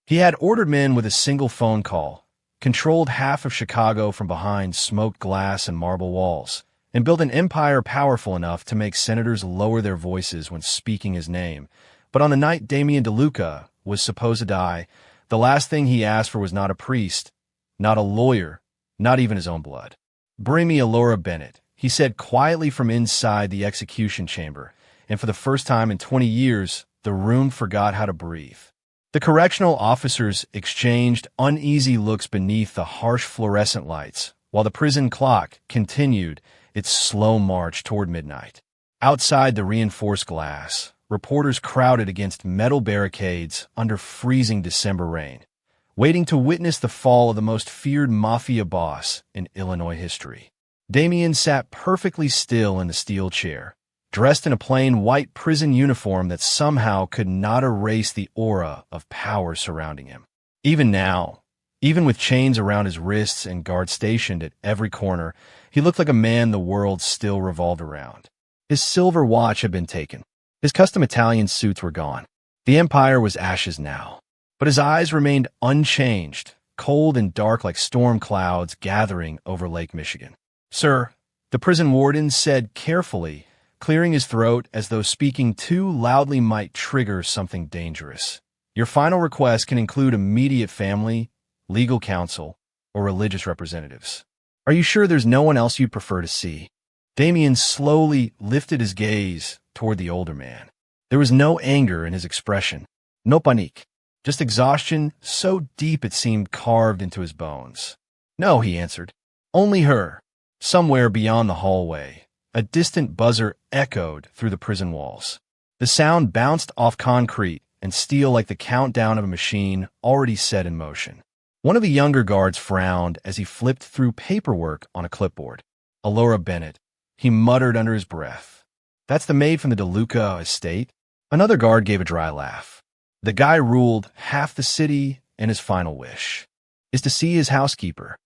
He had ordered men with a single phone call, controlled half of Chicago from behind smoked glass and marble walls, and built an empire powerful enough to make senators lower their voices when speaking his name. But on the night Damien DeLuca was supposed to die, the last thing he asked for was not a priest, not a lawyer, not even his own blood. "Bring me Alora Bennett," he said quietly from inside the execution chamber, and for the first time in 20 years, the room forgot how to breathe. The correctional officers exchanged uneasy looks beneath the harsh fluorescent lights, while the prison clock continued its slow march toward midnight. Outside the reinforced glass, reporters crowded against metal barricades under freezing December rain, waiting to witness the fall of the most feared mafia boss in Illinois history. Damien sat perfectly still in the steel chair, dressed in a plain white prison uniform that somehow could not erase the aura of power surrounding him. Even now, even with chains around his wrists and guards stationed at every corner, he looked like a man the world still revolved around. His silver watch had been taken. His custom Italian suits were gone. The empire was ashes now. But his eyes remained unchanged, cold and dark like storm clouds gathering over Lake Michigan. "Sir," the prison warden said carefully, clearing his throat as though speaking too loudly might trigger something dangerous. "Your final request can include immediate family, legal counsel, or religious representatives. Are you sure there's no one else you'd prefer to see?" Damien slowly lifted his gaze toward the older man. There was no anger in his expression, no panique. Just exhaustion so deep it seemed carved into his bones. "No," he answered. "Only her." Somewhere beyond the hallway, a distant buzzer echoed through the prison walls. The sound bounced off concrete and steel like the countdown of a machine already set in motion. One of the younger guards frowned as he flipped through paperwork on a clipboard. "Alora Bennett," he muttered under his breath. "That's the maid from the DeLuca estate?" Another guard gave a dry laugh. "The guy ruled half the city, and his final wish is to see his housekeeper."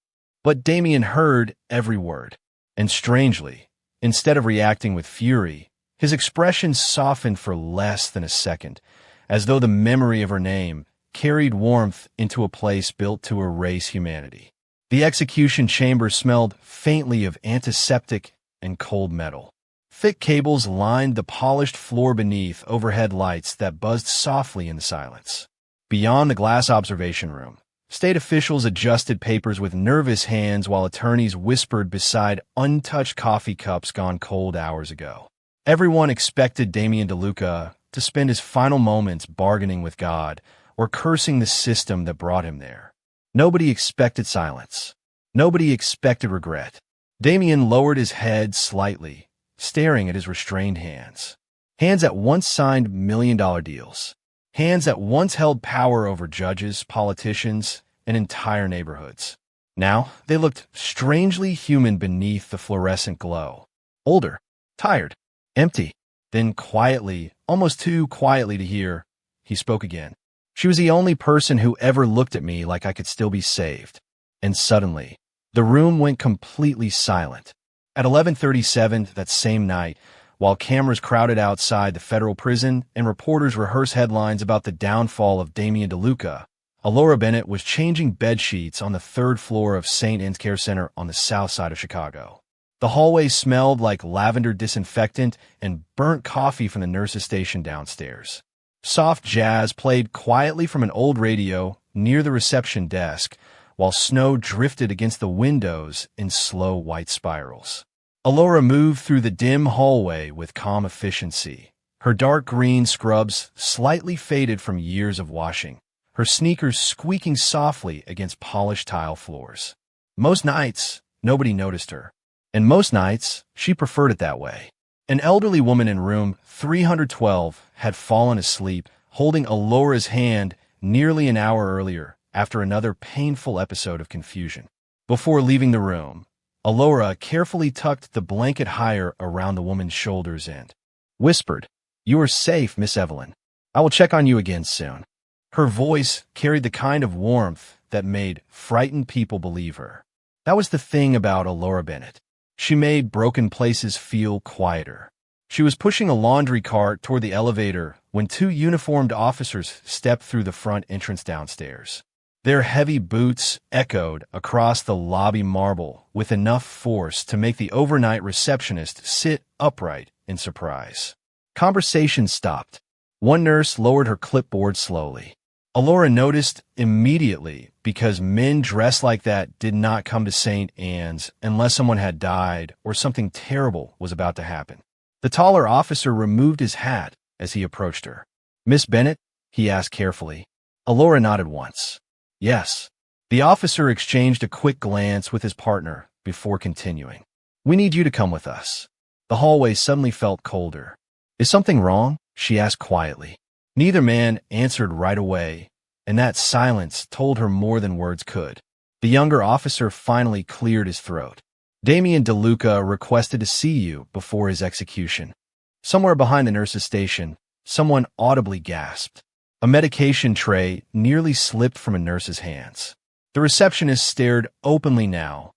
But Damien heard every word, and strangely, instead of reacting with fury, his expression softened for less than a second, as though the memory of her name carried warmth into a place built to erase humanity. The execution chamber smelled faintly of antiseptic and cold metal. Thick cables lined the polished floor beneath overhead lights that buzzed softly in the silence. Beyond the glass observation room, state officials adjusted papers with nervous hands while attorneys whispered beside untouched coffee cups gone cold hours ago. Everyone expected Damien DeLuca to spend his final moments bargaining with God or cursing the system that brought him there. Nobody expected silence. Nobody expected regret. Damien lowered his head slightly, staring at his restrained hands. Hands that once signed million-dollar deals. Hands that once held power over judges, politicians, and entire neighborhoods. Now, they looked strangely human beneath the fluorescent glow. Older, tired, empty. Then quietly, almost too quietly to hear, he spoke again. "She was the only person who ever looked at me like I could still be saved." And suddenly, the room went completely silent. At 11:37 that same night, while cameras crowded outside the federal prison and reporters rehearsed headlines about the downfall of Damien DeLuca, Alora Bennett was changing bedsheets on the third floor of St. Anne's Care Center on the south side of Chicago. The hallway smelled like lavender disinfectant and burnt coffee from the nurse's station downstairs. Soft jazz played quietly from an old radio near the reception desk, while snow drifted against the windows in slow white spirals. Alora moved through the dim hallway with calm efficiency, her dark green scrubs slightly faded from years of washing, her sneakers squeaking softly against polished tile floors. Most nights, nobody noticed her, and most nights, she preferred it that way. An elderly woman in room 312 had fallen asleep, holding Alora's hand nearly an hour earlier after another painful episode of confusion. Before leaving the room, Alora carefully tucked the blanket higher around the woman's shoulders and whispered, "You are safe, Miss Evelyn. I will check on you again soon." Her voice carried the kind of warmth that made frightened people believe her. That was the thing about Alora Bennett. She made broken places feel quieter. She was pushing a laundry cart toward the elevator when two uniformed officers stepped through the front entrance downstairs. Their heavy boots echoed across the lobby marble with enough force to make the overnight receptionist sit upright in surprise. Conversation stopped. One nurse lowered her clipboard slowly. Alora noticed immediately because men dressed like that did not come to St. Anne's unless someone had died or something terrible was about to happen. The taller officer removed his hat as he approached her. "Miss Bennett?" he asked carefully. Alora nodded once. "Yes." The officer exchanged a quick glance with his partner before continuing. "We need you to come with us." The hallway suddenly felt colder. "Is something wrong?" she asked quietly. Neither man answered right away, and that silence told her more than words could. The younger officer finally cleared his throat. "Damien DeLuca requested to see you before his execution." Somewhere behind the nurse's station, someone audibly gasped. A medication tray nearly slipped from a nurse's hands. The receptionist stared openly now,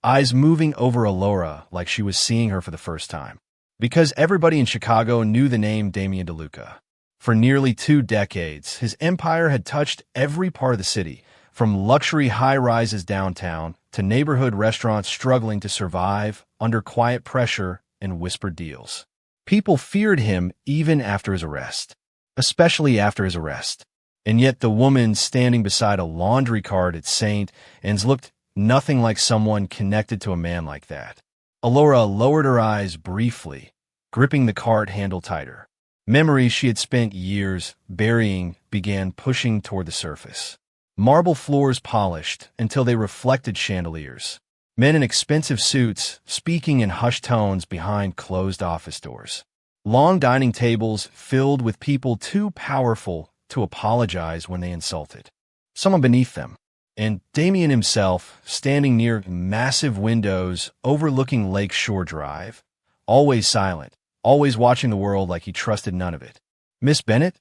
eyes moving over Alora like she was seeing her for the first time. Because everybody in Chicago knew the name Damien DeLuca. For nearly 2 decades, his empire had touched every part of the city, from luxury high-rises downtown to neighborhood restaurants struggling to survive under quiet pressure and whispered deals. People feared him even after his arrest. Especially after his arrest. And yet the woman standing beside a laundry cart at St. Anne's looked nothing like someone connected to a man like that. Alora lowered her eyes briefly, gripping the cart handle tighter. Memories she had spent years burying began pushing toward the surface. Marble floors polished until they reflected chandeliers. Men in expensive suits speaking in hushed tones behind closed office doors. Long dining tables filled with people too powerful to apologize when they insulted. Someone beneath them, and Damien himself standing near massive windows overlooking Lake Shore Drive, always silent, always watching the world like he trusted none of it. "Miss Bennett?"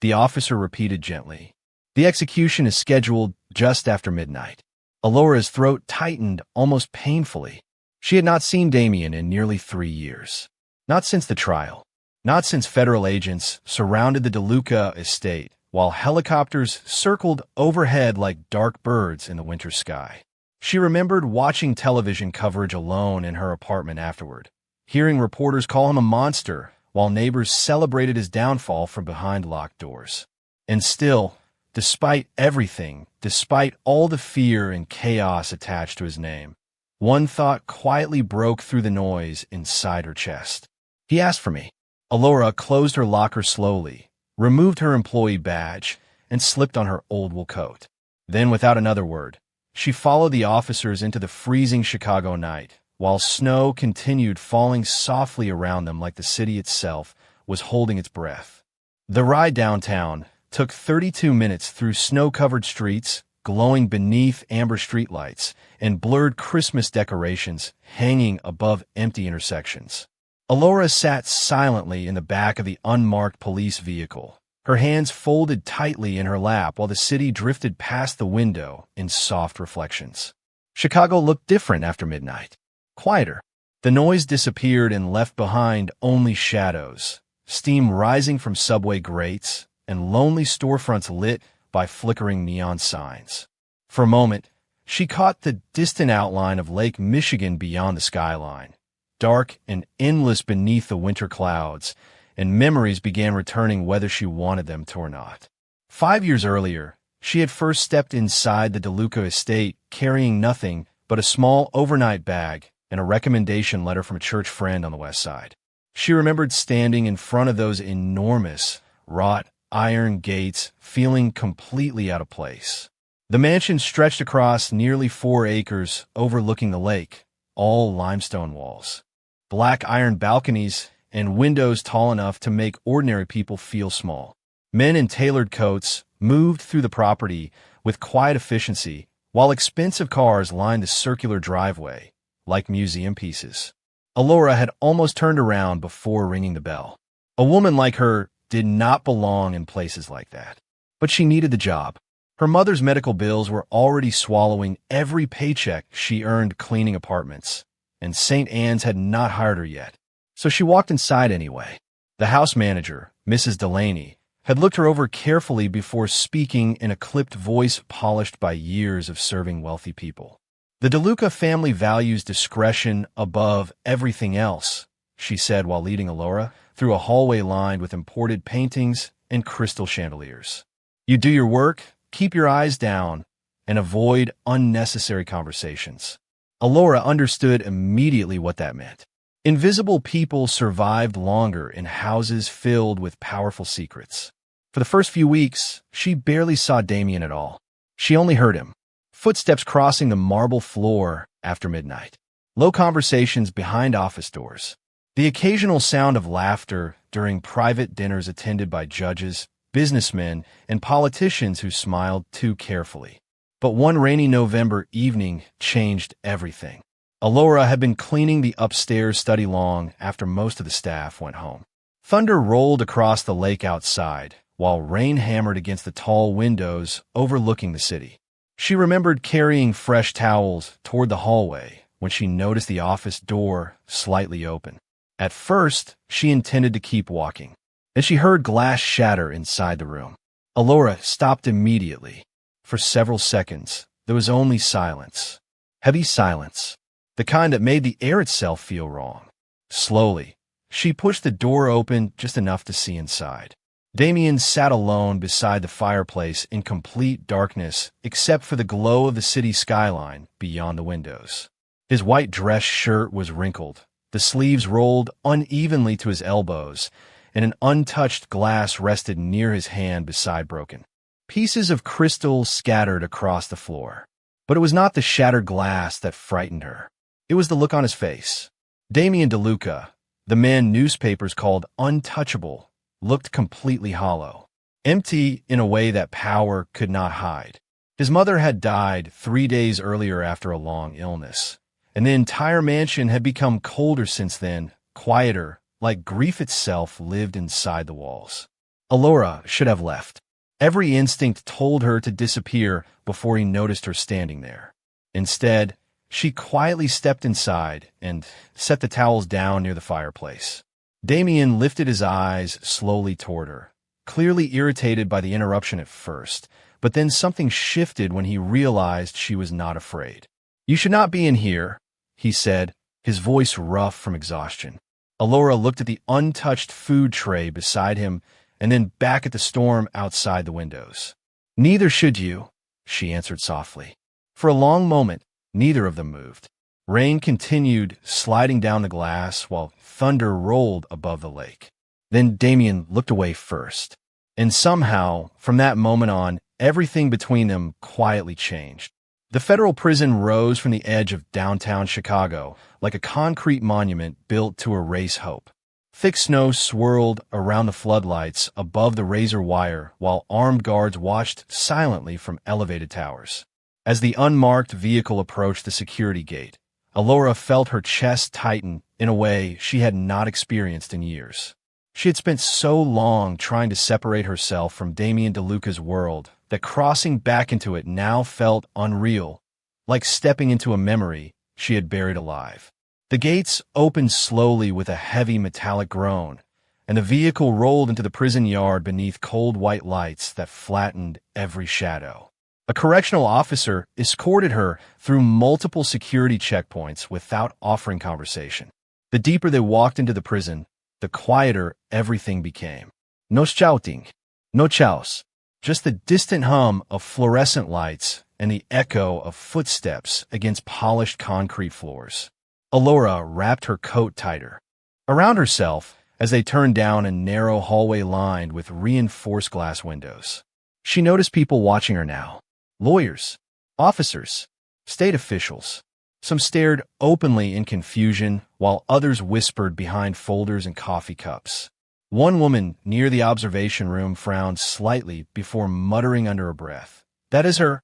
the officer repeated gently. "The execution is scheduled just after midnight." Alora's throat tightened almost painfully. She had not seen Damien in nearly 3 years. Not since the trial. Not since federal agents surrounded the DeLuca estate, while helicopters circled overhead like dark birds in the winter sky. She remembered watching television coverage alone in her apartment afterward, hearing reporters call him a monster, while neighbors celebrated his downfall from behind locked doors. And still, despite everything, despite all the fear and chaos attached to his name, one thought quietly broke through the noise inside her chest. "He asked for me." Alora closed her locker slowly, removed her employee badge, and slipped on her old wool coat. Then, without another word, she followed the officers into the freezing Chicago night, while snow continued falling softly around them like the city itself was holding its breath. The ride downtown took 32 minutes through snow-covered streets, glowing beneath amber streetlights, and blurred Christmas decorations hanging above empty intersections. Alora sat silently in the back of the unmarked police vehicle, her hands folded tightly in her lap while the city drifted past the window in soft reflections. Chicago looked different after midnight. Quieter. The noise disappeared and left behind only shadows, steam rising from subway grates, and lonely storefronts lit by flickering neon signs. For a moment, she caught the distant outline of Lake Michigan beyond the skyline, dark and endless beneath the winter clouds, and memories began returning whether she wanted them to or not. 5 years earlier, she had first stepped inside the DeLuca estate carrying nothing but a small overnight bag and a recommendation letter from a church friend on the west side. She remembered standing in front of those enormous, wrought iron gates, feeling completely out of place. The mansion stretched across nearly 4 acres overlooking the lake, all limestone walls. Black iron balconies and windows tall enough to make ordinary people feel small. Men in tailored coats moved through the property with quiet efficiency, while expensive cars lined the circular driveway, like museum pieces. Alora had almost turned around before ringing the bell. A woman like her did not belong in places like that. But she needed the job. Her mother's medical bills were already swallowing every paycheck she earned cleaning apartments, and St. Anne's had not hired her yet. So she walked inside anyway. The house manager, Mrs. Delaney, had looked her over carefully before speaking in a clipped voice polished by years of serving wealthy people. "The DeLuca family values discretion above everything else," she said while leading Alora through a hallway lined with imported paintings and crystal chandeliers. "You do your work, keep your eyes down, and avoid unnecessary conversations." Alora understood immediately what that meant. Invisible people survived longer in houses filled with powerful secrets. For the first few weeks, she barely saw Damien at all. She only heard him. Footsteps crossing the marble floor after midnight. Low conversations behind office doors. The occasional sound of laughter during private dinners attended by judges, businessmen, and politicians who smiled too carefully. But one rainy November evening changed everything. Alora had been cleaning the upstairs study long after most of the staff went home. Thunder rolled across the lake outside, while rain hammered against the tall windows overlooking the city. She remembered carrying fresh towels toward the hallway when she noticed the office door slightly open. At first, she intended to keep walking. Then she heard glass shatter inside the room. Alora stopped immediately. For several seconds, there was only silence. Heavy silence. The kind that made the air itself feel wrong. Slowly, she pushed the door open just enough to see inside. Damien sat alone beside the fireplace in complete darkness except for the glow of the city skyline beyond the windows. His white dress shirt was wrinkled, the sleeves rolled unevenly to his elbows, and an untouched glass rested near his hand beside broken pieces of crystal scattered across the floor. But it was not the shattered glass that frightened her. It was the look on his face. Damien DeLuca, the man newspapers called untouchable, looked completely hollow, empty in a way that power could not hide. His mother had died 3 days earlier after a long illness, and the entire mansion had become colder since then, quieter, like grief itself lived inside the walls. Alora should have left. Every instinct told her to disappear before he noticed her standing there. Instead, she quietly stepped inside and set the towels down near the fireplace. Damien lifted his eyes slowly toward her, clearly irritated by the interruption at first, but then something shifted when he realized she was not afraid. "You should not be in here," he said, his voice rough from exhaustion. Alora looked at the untouched food tray beside him and then back at the storm outside the windows. "Neither should you," she answered softly. For a long moment, neither of them moved. Rain continued sliding down the glass while thunder rolled above the lake. Then Damien looked away first. And somehow, from that moment on, everything between them quietly changed. The federal prison rose from the edge of downtown Chicago like a concrete monument built to erase hope. Thick snow swirled around the floodlights above the razor wire while armed guards watched silently from elevated towers. As the unmarked vehicle approached the security gate, Alora felt her chest tighten in a way she had not experienced in years. She had spent so long trying to separate herself from Damien DeLuca's world that crossing back into it now felt unreal, like stepping into a memory she had buried alive. The gates opened slowly with a heavy metallic groan, and the vehicle rolled into the prison yard beneath cold white lights that flattened every shadow. A correctional officer escorted her through multiple security checkpoints without offering conversation. The deeper they walked into the prison, the quieter everything became. No shouting, no chows, just the distant hum of fluorescent lights and the echo of footsteps against polished concrete floors. Alora wrapped her coat tighter around herself as they turned down a narrow hallway lined with reinforced glass windows. She noticed people watching her now. Lawyers, officers, state officials. Some stared openly in confusion, while others whispered behind folders and coffee cups. One woman near the observation room frowned slightly before muttering under her breath, "That is her."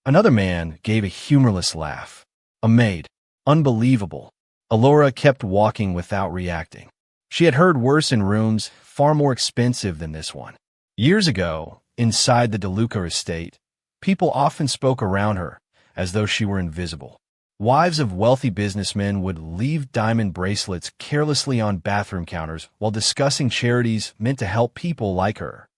Another man gave a humorless laugh. A maid. Unbelievable. Alora kept walking without reacting. She had heard worse in rooms far more expensive than this one. Years ago, inside the DeLuca estate, people often spoke around her, as though she were invisible. Wives of wealthy businessmen would leave diamond bracelets carelessly on bathroom counters while discussing charities meant to help people like her.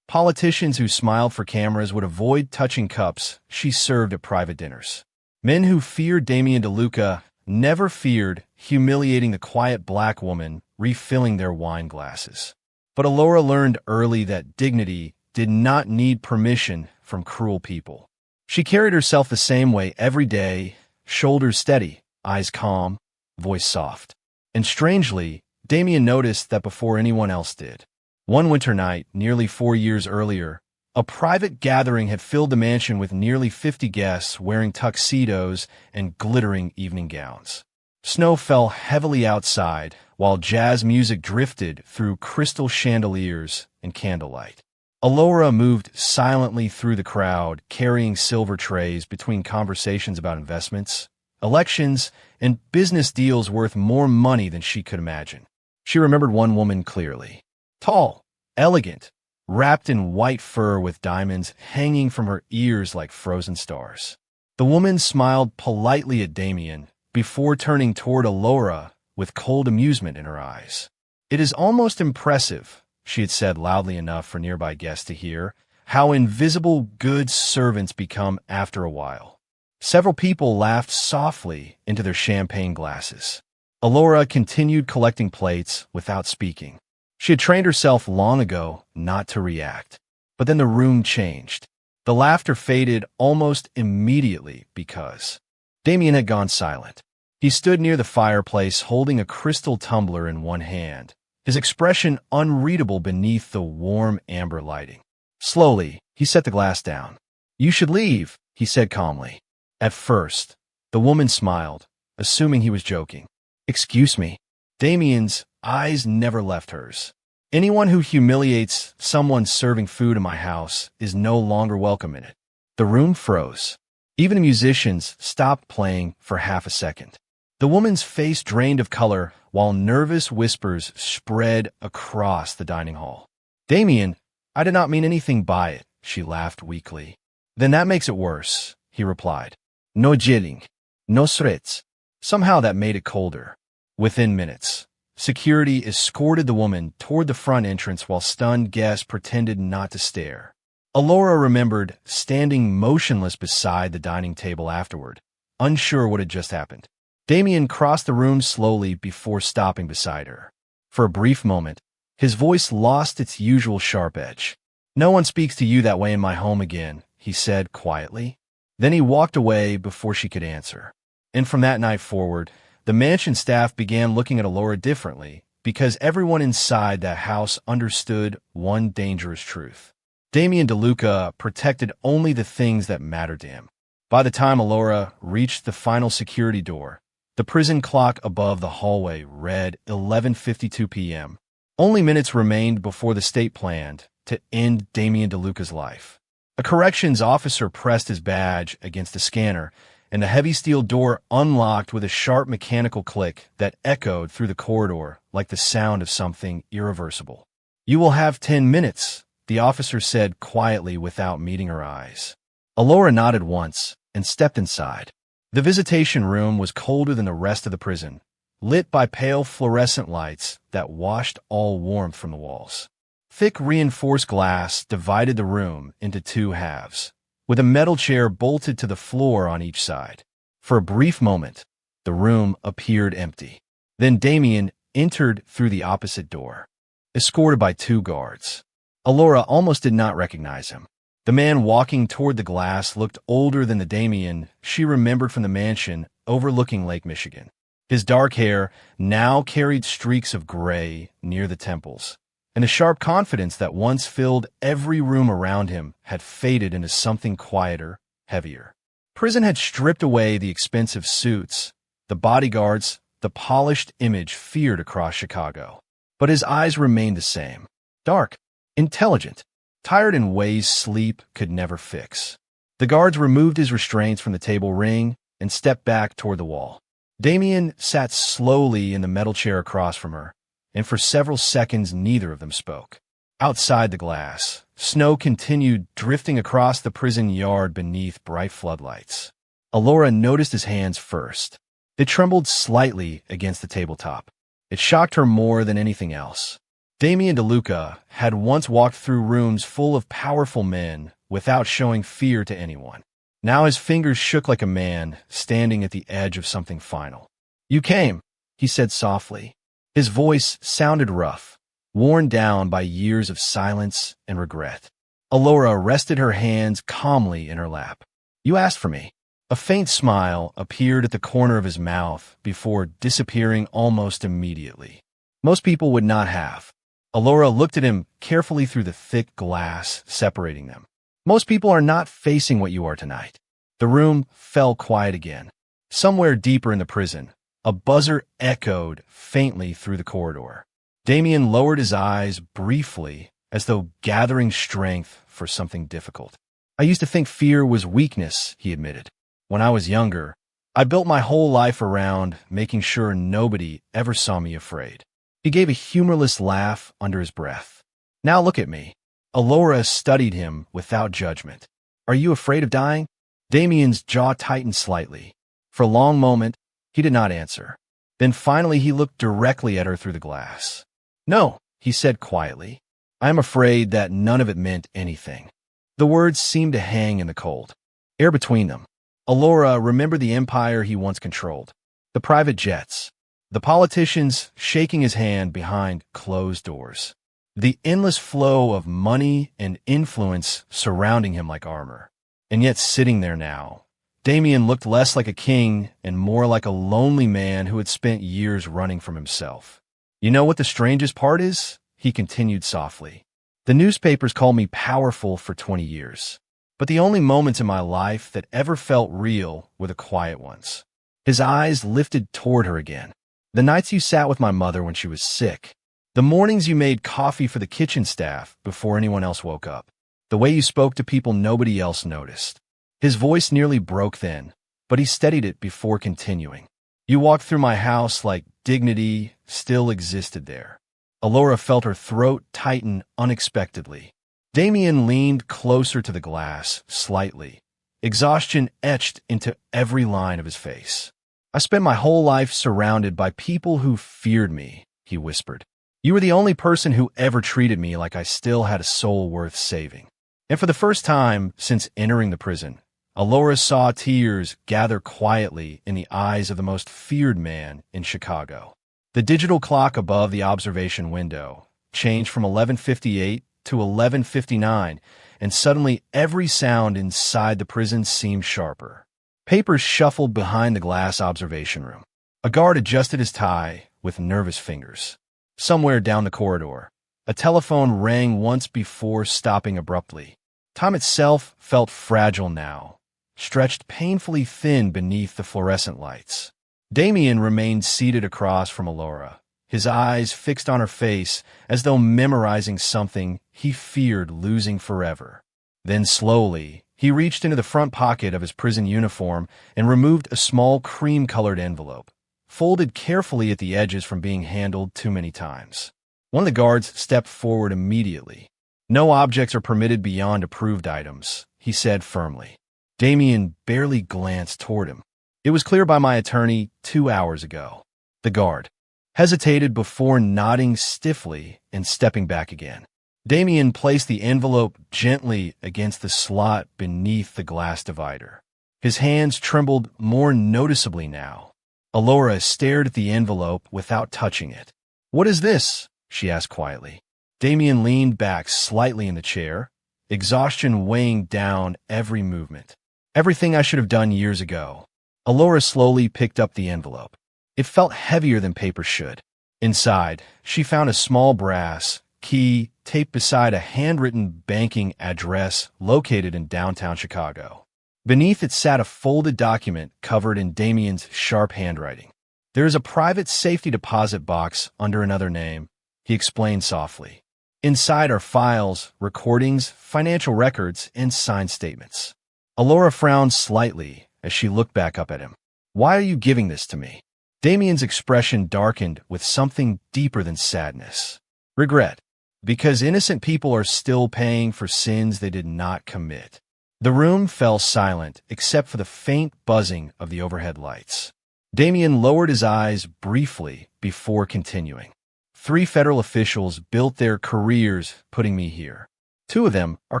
Politicians who smiled for cameras would avoid touching cups she served at private dinners. Men who feared Damien DeLuca never feared humiliating the quiet black woman refilling their wine glasses. But Alora learned early that dignity did not need permission from cruel people. She carried herself the same way every day, shoulders steady, eyes calm, voice soft. And strangely, Damien noticed that before anyone else did. One winter night, nearly 4 years earlier, a private gathering had filled the mansion with nearly 50 guests wearing tuxedos and glittering evening gowns. Snow fell heavily outside, while jazz music drifted through crystal chandeliers and candlelight. Alora moved silently through the crowd, carrying silver trays between conversations about investments, elections, and business deals worth more money than she could imagine. She remembered one woman clearly. Tall, elegant, wrapped in white fur with diamonds hanging from her ears like frozen stars. The woman smiled politely at Damien before turning toward Alora with cold amusement in her eyes. "It is almost impressive," she had said loudly enough for nearby guests to hear, "how invisible good servants become after a while." Several people laughed softly into their champagne glasses. Alora continued collecting plates without speaking. She had trained herself long ago not to react. But then the room changed. The laughter faded almost immediately because Damien had gone silent. He stood near the fireplace holding a crystal tumbler in one hand, his expression unreadable beneath the warm amber lighting. Slowly, he set the glass down. "You should leave," he said calmly. At first, the woman smiled, assuming he was joking. "Excuse me." Damien's eyes never left hers. "Anyone who humiliates someone serving food in my house is no longer welcome in it." The room froze. Even the musicians stopped playing for half a second. The woman's face drained of color while nervous whispers spread across the dining hall. "Damien, I did not mean anything by it," she laughed weakly. "Then that makes it worse," he replied. "No jilling, no threats." Somehow that made it colder. Within minutes, security escorted the woman toward the front entrance while stunned guests pretended not to stare. Alora remembered standing motionless beside the dining table afterward, unsure what had just happened. Damien crossed the room slowly before stopping beside her. For a brief moment, his voice lost its usual sharp edge. "No one speaks to you that way in my home again," he said quietly. Then he walked away before she could answer. And from that night forward, the mansion staff began looking at Alora differently because everyone inside that house understood one dangerous truth. Damien DeLuca protected only the things that mattered to him. By the time Alora reached the final security door, the prison clock above the hallway read 11:52 p.m. Only minutes remained before the state planned to end Damien DeLuca's life. A corrections officer pressed his badge against the scanner, and the heavy steel door unlocked with a sharp mechanical click that echoed through the corridor like the sound of something irreversible. "You will have 10 minutes, the officer said quietly without meeting her eyes. Alora nodded once and stepped inside. The visitation room was colder than the rest of the prison, lit by pale fluorescent lights that washed all warmth from the walls. Thick reinforced glass divided the room into two halves, with a metal chair bolted to the floor on each side. For a brief moment, the room appeared empty. Then Damien entered through the opposite door, escorted by 2 guards. Alora almost did not recognize him. The man walking toward the glass looked older than the Damien she remembered from the mansion overlooking Lake Michigan. His dark hair now carried streaks of gray near the temples, and the sharp confidence that once filled every room around him had faded into something quieter, heavier. Prison had stripped away the expensive suits, the bodyguards, the polished image feared across Chicago. But his eyes remained the same, dark, intelligent, tired in ways sleep could never fix. The guards removed his restraints from the table ring and stepped back toward the wall. Damien sat slowly in the metal chair across from her, and for several seconds neither of them spoke. Outside the glass, snow continued drifting across the prison yard beneath bright floodlights. Alora noticed his hands first. They trembled slightly against the tabletop. It shocked her more than anything else. Damien DeLuca had once walked through rooms full of powerful men without showing fear to anyone. Now his fingers shook like a man standing at the edge of something final. "You came," he said softly. His voice sounded rough, worn down by years of silence and regret. Alora rested her hands calmly in her lap. "You asked for me." A faint smile appeared at the corner of his mouth before disappearing almost immediately. Most people would not have. Alora looked at him carefully through the thick glass separating them. Most people are not facing what you are tonight. The room fell quiet again. Somewhere deeper in the prison, a buzzer echoed faintly through the corridor. Damien lowered his eyes briefly, as though gathering strength for something difficult. "I used to think fear was weakness," he admitted. "When I was younger, I built my whole life around making sure nobody ever saw me afraid." He gave a humorless laugh under his breath. "Now look at me." Alora studied him without judgment. "Are you afraid of dying?" Damien's jaw tightened slightly. For a long moment, he did not answer. Then finally he looked directly at her through the glass. "No," he said quietly. "I am afraid that none of it meant anything." The words seemed to hang in the cold air between them. Alora remembered the empire he once controlled. The private jets. The politicians shaking his hand behind closed doors. The endless flow of money and influence surrounding him like armor. And yet sitting there now, Damien looked less like a king and more like a lonely man who had spent years running from himself. "You know what the strangest part is?" he continued softly. "The newspapers called me powerful for 20 years. But the only moments in my life that ever felt real were the quiet ones." His eyes lifted toward her again. "The nights you sat with my mother when she was sick. The mornings you made coffee for the kitchen staff before anyone else woke up. The way you spoke to people nobody else noticed." His voice nearly broke then, but he steadied it before continuing. "You walked through my house like dignity still existed there." Alora felt her throat tighten unexpectedly. Damien leaned closer to the glass, slightly. Exhaustion etched into every line of his face. "I spent my whole life surrounded by people who feared me," he whispered. "You were the only person who ever treated me like I still had a soul worth saving." And for the first time since entering the prison, Alora saw tears gather quietly in the eyes of the most feared man in Chicago. The digital clock above the observation window changed from 11:58 to 11:59, and suddenly every sound inside the prison seemed sharper. Papers shuffled behind the glass observation room. A guard adjusted his tie with nervous fingers. Somewhere down the corridor, a telephone rang once before stopping abruptly. Time itself felt fragile now, stretched painfully thin beneath the fluorescent lights. Damien remained seated across from Alora, his eyes fixed on her face as though memorizing something he feared losing forever. Then slowly, he reached into the front pocket of his prison uniform and removed a small cream-colored envelope, folded carefully at the edges from being handled too many times. One of the guards stepped forward immediately. "No objects are permitted beyond approved items," he said firmly. Damien barely glanced toward him. "It was clear by my attorney 2 hours ago." The guard hesitated before nodding stiffly and stepping back again. Damien placed the envelope gently against the slot beneath the glass divider. His hands trembled more noticeably now. Alora stared at the envelope without touching it. "What is this?" she asked quietly. Damien leaned back slightly in the chair, exhaustion weighing down every movement. "Everything I should have done years ago." Alora slowly picked up the envelope. It felt heavier than paper should. Inside, she found a small brass key taped beside a handwritten banking address located in downtown Chicago. Beneath it sat a folded document covered in Damien's sharp handwriting. "There is a private safety deposit box under another name," he explained softly. "Inside are files, recordings, financial records, and signed statements." Alora frowned slightly as she looked back up at him. "Why are you giving this to me?" Damien's expression darkened with something deeper than sadness. "Regret. Because innocent people are still paying for sins they did not commit." The room fell silent except for the faint buzzing of the overhead lights. Damien lowered his eyes briefly before continuing. 3 federal officials built their careers putting me here. 2 of them are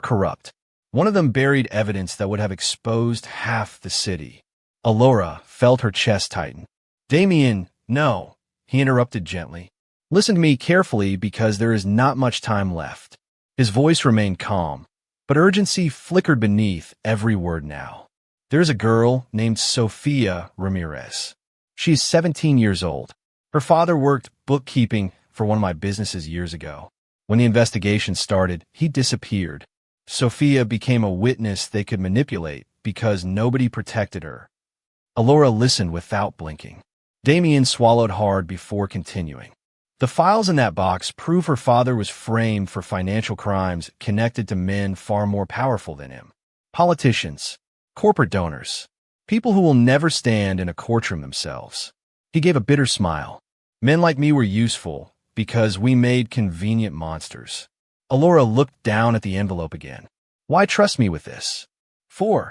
corrupt. One of them buried evidence that would have exposed half the city. Alora felt her chest tighten. Damien, no, he interrupted gently. Listen to me carefully because there is not much time left. His voice remained calm, but urgency flickered beneath every word now. There's a girl named Sofia Ramirez. She's 17 years old. Her father worked bookkeeping for one of my businesses years ago. When the investigation started, he disappeared. Sofia became a witness they could manipulate because nobody protected her. Alora listened without blinking. Damien swallowed hard before continuing. The files in that box prove her father was framed for financial crimes connected to men far more powerful than him. Politicians, corporate donors, people who will never stand in a courtroom themselves. He gave a bitter smile. Men like me were useful because we made convenient monsters. Alora looked down at the envelope again. Why trust me with this? For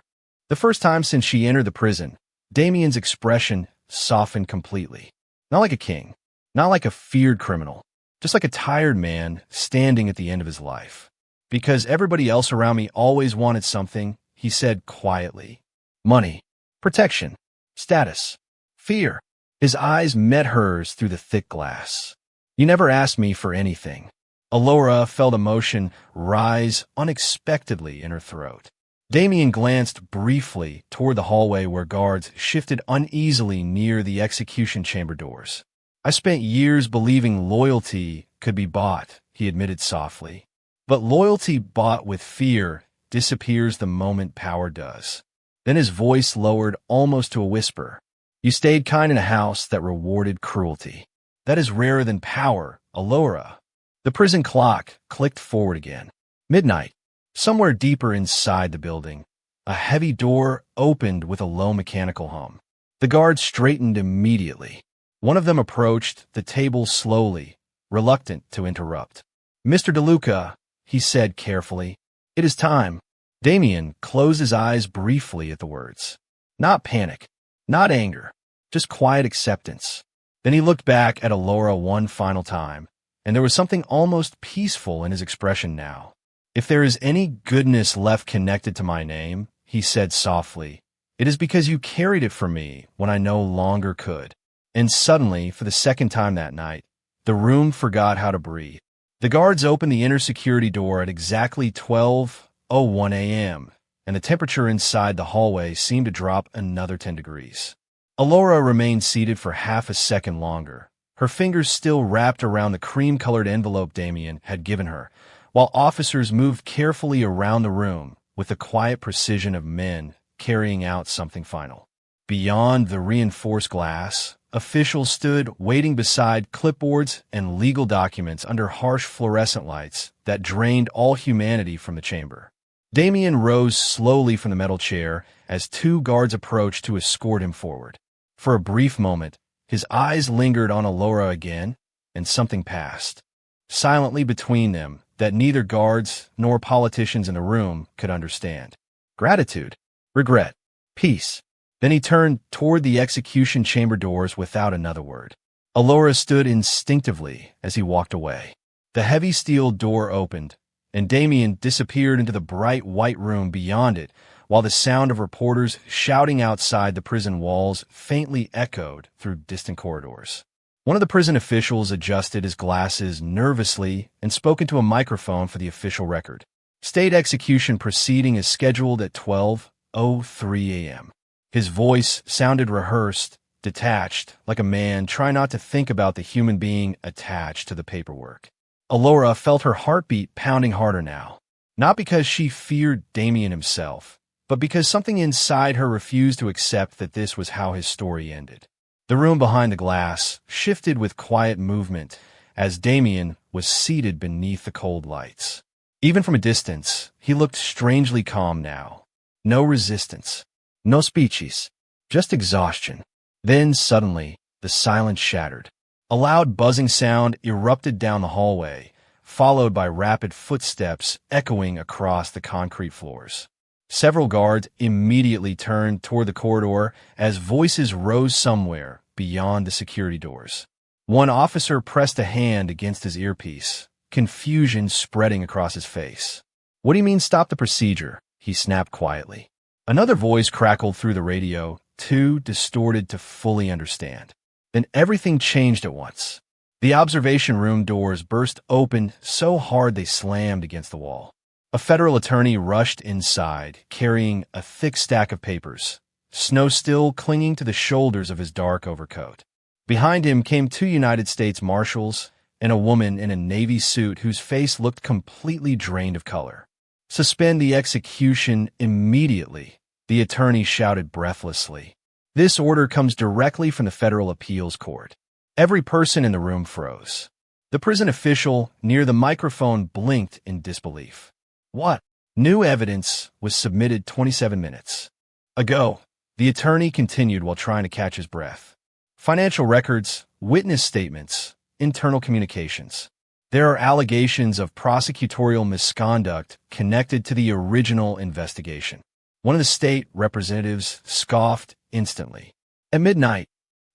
the first time since she entered the prison, Damien's expression softened completely. Not like a king, not like a feared criminal, just like a tired man standing at the end of his life. Because everybody else around me always wanted something, he said quietly. Money, protection, status, fear. His eyes met hers through the thick glass. You never asked me for anything. Alora felt emotion rise unexpectedly in her throat. Damien glanced briefly toward the hallway where guards shifted uneasily near the execution chamber doors. I spent years believing loyalty could be bought, he admitted softly. But loyalty bought with fear disappears the moment power does. Then his voice lowered almost to a whisper. You stayed kind in a house that rewarded cruelty. That is rarer than power, Alora. The prison clock clicked forward again. Midnight. Somewhere deeper inside the building, a heavy door opened with a low mechanical hum. The guards straightened immediately. One of them approached the table slowly, reluctant to interrupt. Mr. DeLuca, he said carefully, it is time. Damien closed his eyes briefly at the words. Not panic, not anger, just quiet acceptance. Then he looked back at Alora one final time, and there was something almost peaceful in his expression now. If there is any goodness left connected to my name, he said softly, it is because you carried it for me when I no longer could. And suddenly, for the second time that night, the room forgot how to breathe. The guards opened the inner security door at exactly 12:01 a.m., and the temperature inside the hallway seemed to drop another 10 degrees. Alora remained seated for half a second longer, her fingers still wrapped around the cream-colored envelope Damien had given her, while officers moved carefully around the room with the quiet precision of men carrying out something final. Beyond the reinforced glass, officials stood waiting beside clipboards and legal documents under harsh fluorescent lights that drained all humanity from the chamber. Damien rose slowly from the metal chair as 2 guards approached to escort him forward. For a brief moment, his eyes lingered on Alora again, and something passed. Silently between them, that neither guards nor politicians in the room could understand. Gratitude, regret, peace. Then he turned toward the execution chamber doors without another word. Alora stood instinctively as he walked away. The heavy steel door opened, and Damien disappeared into the bright white room beyond it, while the sound of reporters shouting outside the prison walls faintly echoed through distant corridors. One of the prison officials adjusted his glasses nervously and spoke into a microphone for the official record. State execution proceeding is scheduled at 12:03 a.m. His voice sounded rehearsed, detached, like a man trying not to think about the human being attached to the paperwork. Alora felt her heartbeat pounding harder now, not because she feared Damien himself, but because something inside her refused to accept that this was how his story ended. The room behind the glass shifted with quiet movement as Damien was seated beneath the cold lights. Even from a distance, he looked strangely calm now. No resistance, no speeches, just exhaustion. Then suddenly, the silence shattered. A loud buzzing sound erupted down the hallway, followed by rapid footsteps echoing across the concrete floors. Several guards immediately turned toward the corridor as voices rose somewhere beyond the security doors. One officer pressed a hand against his earpiece, confusion spreading across his face. "What do you mean stop the procedure?" he snapped quietly. Another voice crackled through the radio, too distorted to fully understand. Then everything changed at once. The observation room doors burst open so hard they slammed against the wall. A federal attorney rushed inside, carrying a thick stack of papers, snow still clinging to the shoulders of his dark overcoat. Behind him came two United States Marshals and a woman in a Navy suit whose face looked completely drained of color. "Suspend the execution immediately," the attorney shouted breathlessly. "This order comes directly from the Federal Appeals Court." Every person in the room froze. The prison official near the microphone blinked in disbelief. "What?" "New evidence was submitted 27 minutes ago," the attorney continued while trying to catch his breath. "Financial records, witness statements, internal communications. There are allegations of prosecutorial misconduct connected to the original investigation." One of the state representatives scoffed instantly. At midnight,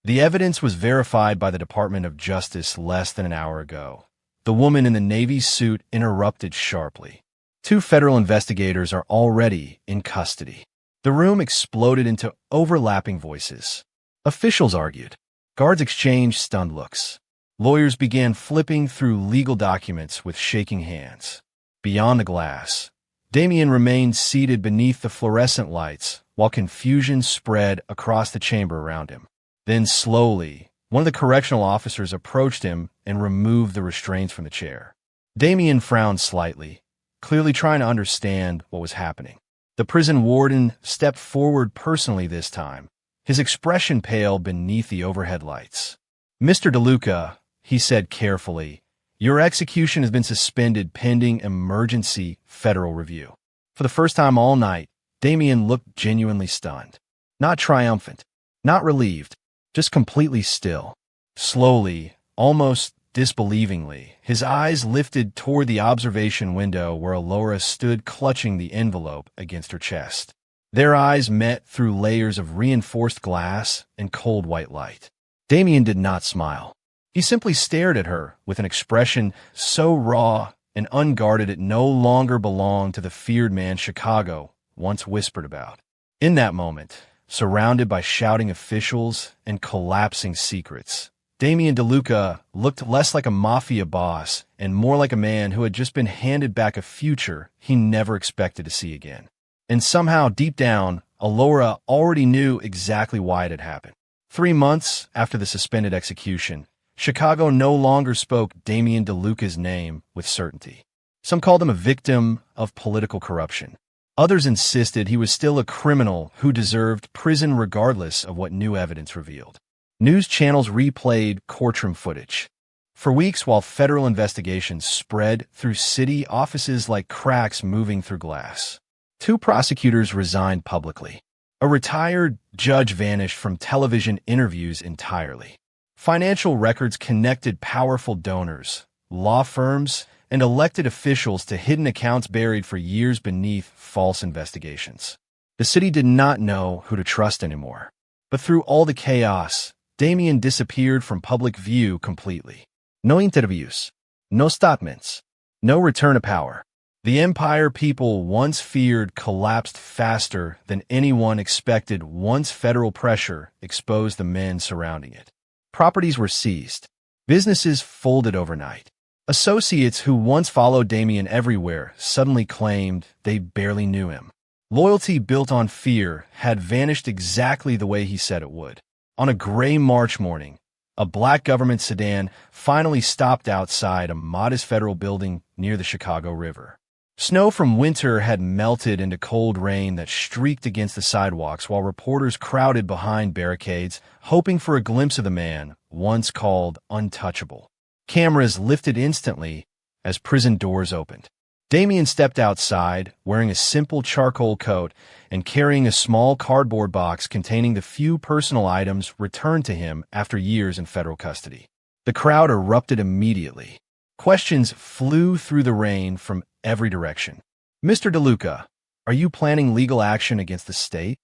the evidence was verified by the Department of Justice less than an hour ago. The woman in the Navy suit interrupted sharply. "Two federal investigators are already in custody." The room exploded into overlapping voices. Officials argued. Guards exchanged stunned looks. Lawyers began flipping through legal documents with shaking hands. Beyond the glass, Damien remained seated beneath the fluorescent lights while confusion spread across the chamber around him. Then slowly, one of the correctional officers approached him and removed the restraints from the chair. Damien frowned slightly, clearly trying to understand what was happening. The prison warden stepped forward personally this time, his expression pale beneath the overhead lights. "Mr. DeLuca," he said carefully, "your execution has been suspended pending emergency federal review." For the first time all night, Damien looked genuinely stunned. Not triumphant, not relieved, just completely still. Slowly, almost disbelievingly, his eyes lifted toward the observation window where Alora stood clutching the envelope against her chest. Their eyes met through layers of reinforced glass and cold white light. Damien did not smile. He simply stared at her with an expression so raw and unguarded it no longer belonged to the feared man Chicago once whispered about. In that moment, surrounded by shouting officials and collapsing secrets, Damien DeLuca looked less like a mafia boss and more like a man who had just been handed back a future he never expected to see again. And somehow, deep down, Alora already knew exactly why it had happened. 3 months after the suspended execution, Chicago no longer spoke Damien DeLuca's name with certainty. Some called him a victim of political corruption. Others insisted he was still a criminal who deserved prison regardless of what new evidence revealed. News channels replayed courtroom footage. For weeks, while federal investigations spread through city offices like cracks moving through glass, 2 prosecutors resigned publicly. A retired judge vanished from television interviews entirely. Financial records connected powerful donors, law firms, and elected officials to hidden accounts buried for years beneath false investigations. The city did not know who to trust anymore. But through all the chaos, Damien disappeared from public view completely. No interviews, no statements, no return to power. The empire people once feared collapsed faster than anyone expected once federal pressure exposed the men surrounding it. Properties were seized. Businesses folded overnight. Associates who once followed Damien everywhere suddenly claimed they barely knew him. Loyalty built on fear had vanished exactly the way he said it would. On a gray March morning, a black government sedan finally stopped outside a modest federal building near the Chicago River. Snow from winter had melted into cold rain that streaked against the sidewalks while reporters crowded behind barricades, hoping for a glimpse of the man once called untouchable. Cameras lifted instantly as prison doors opened. Damien stepped outside, wearing a simple charcoal coat and carrying a small cardboard box containing the few personal items returned to him after years in federal custody. The crowd erupted immediately. Questions flew through the rain from every direction. "Mr. DeLuca, Are you planning legal action against the state?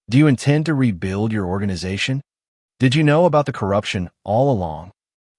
Do you intend to rebuild your organization? Did you know about the corruption all along?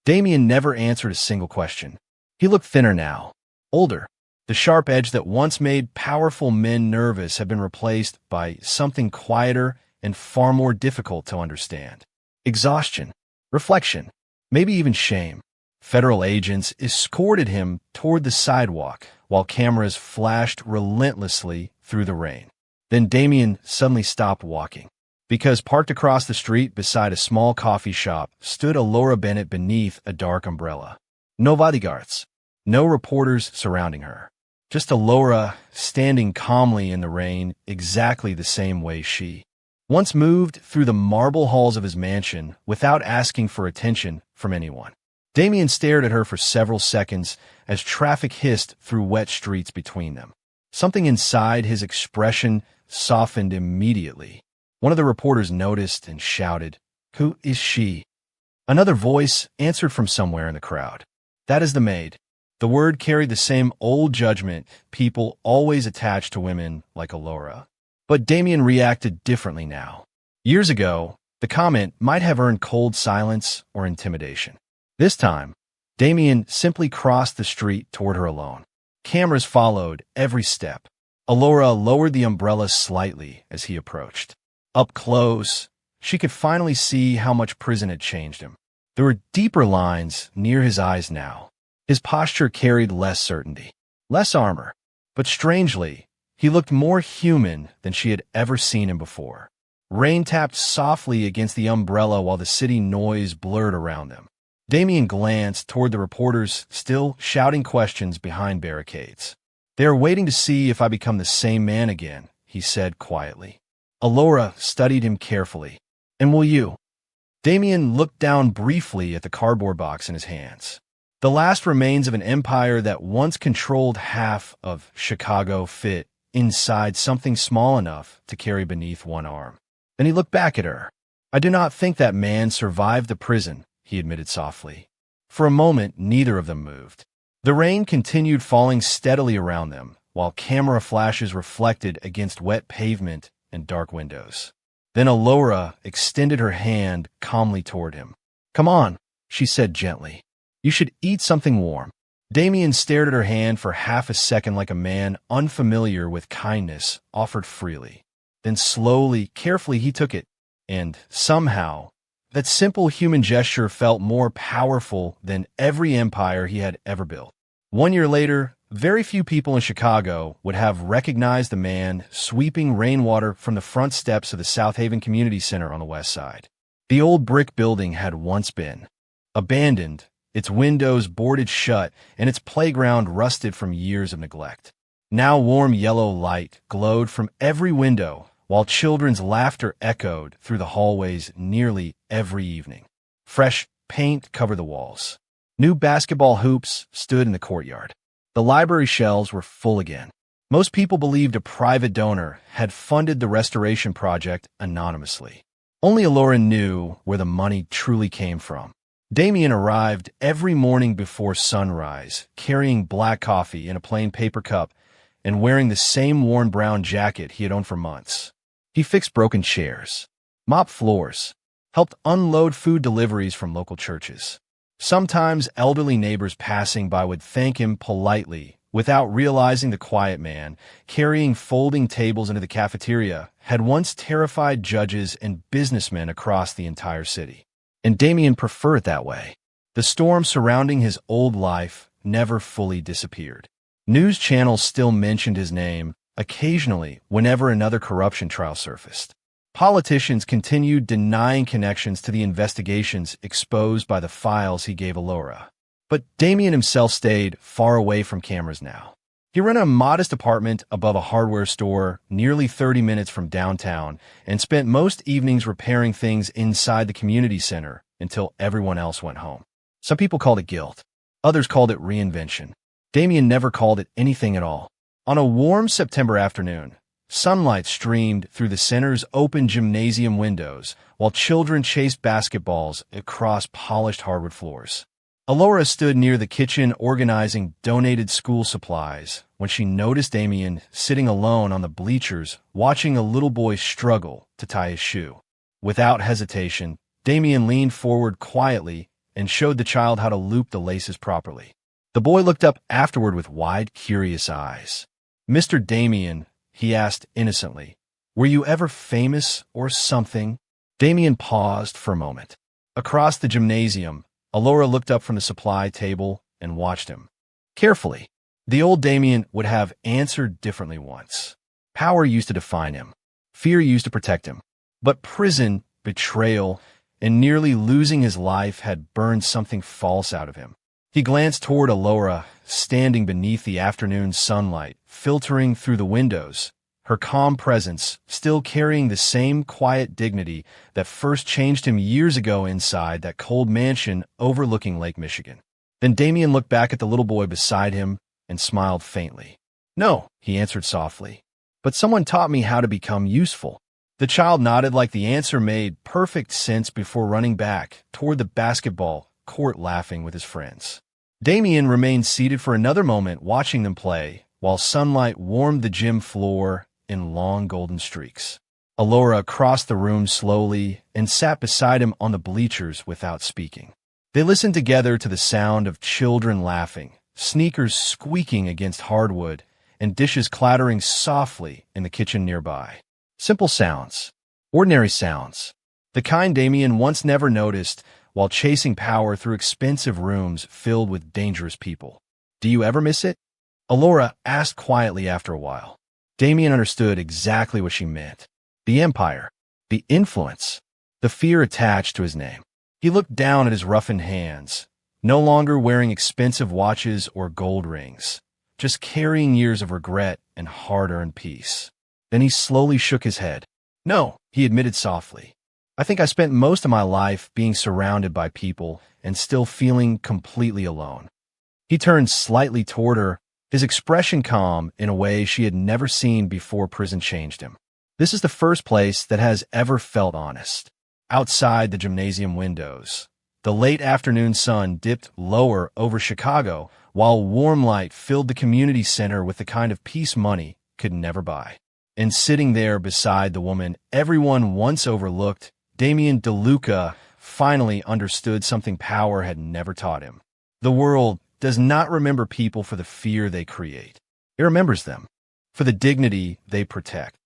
Damien never answered a single question. He looked thinner now, older. The sharp edge that once made powerful men nervous had been replaced by something quieter and far more difficult to understand. Exhaustion, reflection, maybe even shame. Federal agents escorted him toward the sidewalk while cameras flashed relentlessly through the rain. Then Damien suddenly stopped walking, because parked across the street beside a small coffee shop stood Alora Bennett beneath a dark umbrella. No bodyguards, no reporters surrounding her. Just Alora standing calmly in the rain exactly the same way she once moved through the marble halls of his mansion without asking for attention from anyone. Damien stared at her for several seconds as traffic hissed through wet streets between them. Something inside his expression softened immediately. One of the reporters noticed and shouted, "Who is she?" Another voice answered from somewhere in the crowd, "That is the maid." The word carried the same old judgment people always attach to women like Alora. But Damien reacted differently now. Years ago, the comment might have earned cold silence or intimidation. This time, Damien simply crossed the street toward her alone. Cameras followed every step. Alora lowered the umbrella slightly as he approached. Up close, she could finally see how much prison had changed him. There were deeper lines near his eyes now. His posture carried less certainty, less armor, but strangely, he looked more human than she had ever seen him before. Rain tapped softly against the umbrella while the city noise blurred around them. Damien glanced toward the reporters still shouting questions behind barricades. "They are waiting to see if I become the same man again," he said quietly. Alora studied him carefully. "And will you?" Damien looked down briefly at the cardboard box in his hands. The last remains of an empire that once controlled half of Chicago fit inside something small enough to carry beneath one arm. Then he looked back at her. "I do not think that man survived the prison," he admitted softly. For a moment, neither of them moved. The rain continued falling steadily around them, while camera flashes reflected against wet pavement and dark windows. Then Alora extended her hand calmly toward him. "Come on," she said gently. "You should eat something warm." Damien stared at her hand for half a second like a man unfamiliar with kindness offered freely. Then slowly, carefully he took it, and somehow, that simple human gesture felt more powerful than every empire he had ever built. 1 year later, very few people in Chicago would have recognized the man sweeping rainwater from the front steps of the South Haven Community Center on the west side. The old brick building had once been abandoned, its windows boarded shut, and its playground rusted from years of neglect. Now warm yellow light glowed from every window, while children's laughter echoed through the hallways nearly every evening. Fresh paint covered the walls. New basketball hoops stood in the courtyard. The library shelves were full again. Most people believed a private donor had funded the restoration project anonymously. Only Alora knew where the money truly came from. Damien arrived every morning before sunrise, carrying black coffee in a plain paper cup and wearing the same worn brown jacket he had owned for months. He fixed broken chairs, mopped floors, helped unload food deliveries from local churches. Sometimes elderly neighbors passing by would thank him politely without realizing the quiet man, carrying folding tables into the cafeteria, had once terrified judges and businessmen across the entire city. And Damien preferred it that way. The storm surrounding his old life never fully disappeared. News channels still mentioned his name, occasionally whenever another corruption trial surfaced. Politicians continued denying connections to the investigations exposed by the files he gave Alora. But Damien himself stayed far away from cameras now. He rented a modest apartment above a hardware store nearly 30 minutes from downtown and spent most evenings repairing things inside the community center until everyone else went home. Some people called it guilt. Others called it reinvention. Damien never called it anything at all. On a warm September afternoon, sunlight streamed through the center's open gymnasium windows while children chased basketballs across polished hardwood floors. Alora stood near the kitchen organizing donated school supplies, when she noticed Damien sitting alone on the bleachers, watching a little boy struggle to tie his shoe. Without hesitation, Damien leaned forward quietly and showed the child how to loop the laces properly. The boy looked up afterward with wide, curious eyes. "Mr. Damien," he asked innocently, "were you ever famous or something?" Damien paused for a moment. Across the gymnasium, Alora looked up from the supply table and watched him carefully. The old Damien would have answered differently once. Power used to define him. Fear used to protect him. But prison, betrayal, and nearly losing his life had burned something false out of him. He glanced toward Alora, standing beneath the afternoon sunlight, filtering through the windows, her calm presence still carrying the same quiet dignity that first changed him years ago inside that cold mansion overlooking Lake Michigan. Then Damien looked back at the little boy beside him and smiled faintly. "No," he answered softly, "but someone taught me how to become useful." The child nodded like the answer made perfect sense before running back toward the basketball court laughing with his friends. Damien remained seated for another moment watching them play, while sunlight warmed the gym floor in long golden streaks. Alora crossed the room slowly and sat beside him on the bleachers without speaking. They listened together to the sound of children laughing, sneakers squeaking against hardwood, and dishes clattering softly in the kitchen nearby. Simple sounds, ordinary sounds, the kind Damien once never noticed while chasing power through expensive rooms filled with dangerous people. "Do you ever miss it?" Alora asked quietly after a while. Damien understood exactly what she meant. The empire, the influence, the fear attached to his name. He looked down at his roughened hands, no longer wearing expensive watches or gold rings, just carrying years of regret and hard-earned peace. Then he slowly shook his head. "No," he admitted softly. "I think I spent most of my life being surrounded by people and still feeling completely alone." He turned slightly toward her, his expression calm in a way she had never seen before prison changed him. "This is the first place that has ever felt honest." Outside the gymnasium windows, the late afternoon sun dipped lower over Chicago, while warm light filled the community center with the kind of peace money could never buy. And sitting there beside the woman everyone once overlooked, Damien DeLuca finally understood something power had never taught him. The world does not remember people for the fear they create. It remembers them for the dignity they protect.